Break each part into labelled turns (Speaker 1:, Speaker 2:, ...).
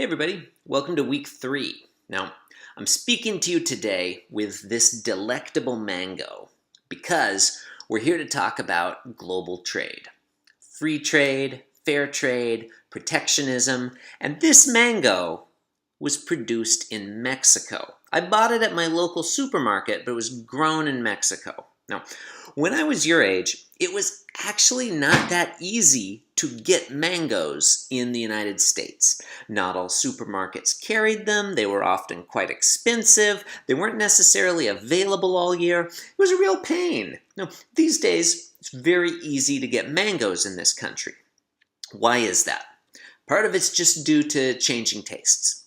Speaker 1: Hey everybody, welcome to week 3. Now, I'm speaking to you today with this delectable mango because we're here to talk about global trade. Free trade, fair trade, protectionism, and this mango was produced in Mexico. I bought it at my local supermarket, but it was grown in Mexico. Now, when I was your age, it was actually not that easy to get mangoes in the United States. Not all supermarkets carried them. They were often quite expensive. They weren't necessarily available all year. It was a real pain. Now, these days, it's very easy to get mangoes in this country. Why is that? Part of it's just due to changing tastes.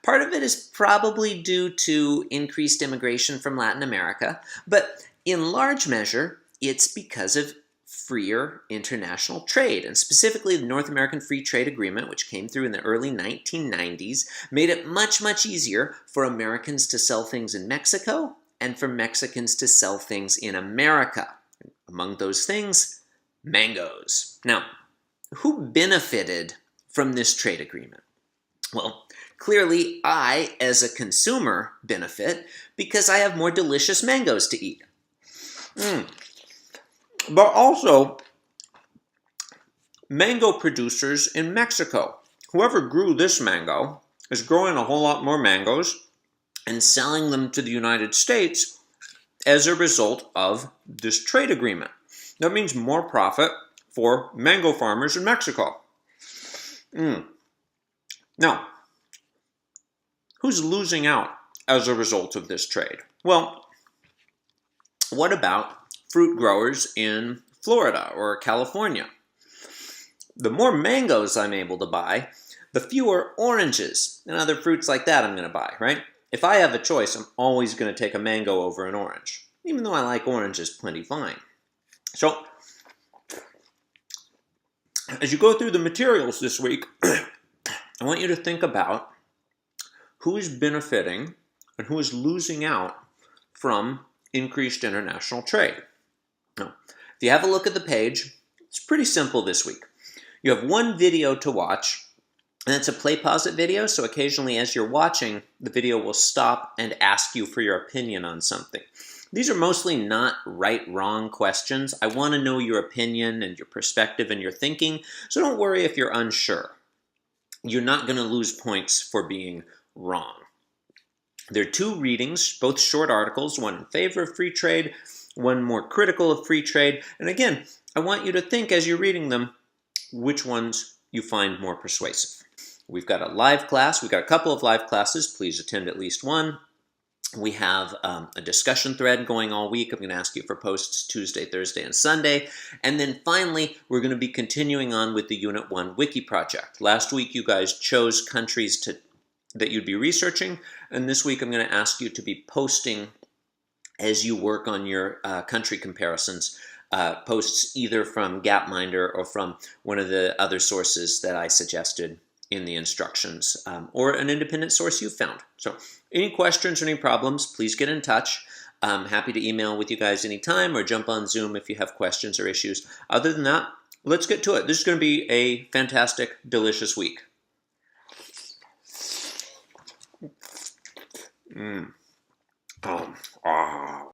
Speaker 1: Part of it is probably due to increased immigration from Latin America, but in large measure, it's because of freer international trade, and specifically the North American Free Trade Agreement, which came through in the early 1990s, made it much easier for Americans to sell things in Mexico and for Mexicans to sell things in America. Among those things, mangoes. Now, who benefited from this trade agreement? Well, clearly I, as a consumer, benefit because I have more delicious mangoes to eat. But also, mango producers in Mexico. Whoever grew this mango is growing a whole lot more mangoes and selling them to the United States as a result of this trade agreement. That means more profit for mango farmers in Mexico. Now, who's losing out as a result of this trade? Well, what about fruit growers in Florida or California? The more mangoes I'm able to buy, the fewer oranges and other fruits like that I'm going to buy, right? If I have a choice, I'm always going to take a mango over an orange, even though I like oranges plenty fine. So, as you go through the materials this week, I want you to think about who is benefiting and who is losing out from increased international trade. Now, if you have a look at the page, it's pretty simple this week. You have one video to watch, and it's a play pause it video, so occasionally as you're watching, the video will stop and ask you for your opinion on something. These are mostly not right-wrong questions. I want to know your opinion and your perspective and your thinking, so don't worry if you're unsure. You're not going to lose points for being wrong. There are 2 readings, both short articles, one in favor of free trade, one more critical of free trade. And again, I want you to think as you're reading them, which ones you find more persuasive. We've got a live class. We've got a couple of live classes. Please attend at least one. We have a discussion thread going all week. I'm going to ask you for posts Tuesday, Thursday, and Sunday. And then finally, we're going to be continuing on with the Unit 1 Wiki project. Last week, you guys chose countries that you'd be researching, and this week I'm going to ask you to be posting as you work on your country comparisons, posts either from Gapminder or from one of the other sources that I suggested in the instructions, or an independent source you found. So any questions or any problems, please get in touch. I'm happy to email with you guys anytime or jump on Zoom if you have questions or issues. Other than that, let's get to it. This is going to be a fantastic, delicious week.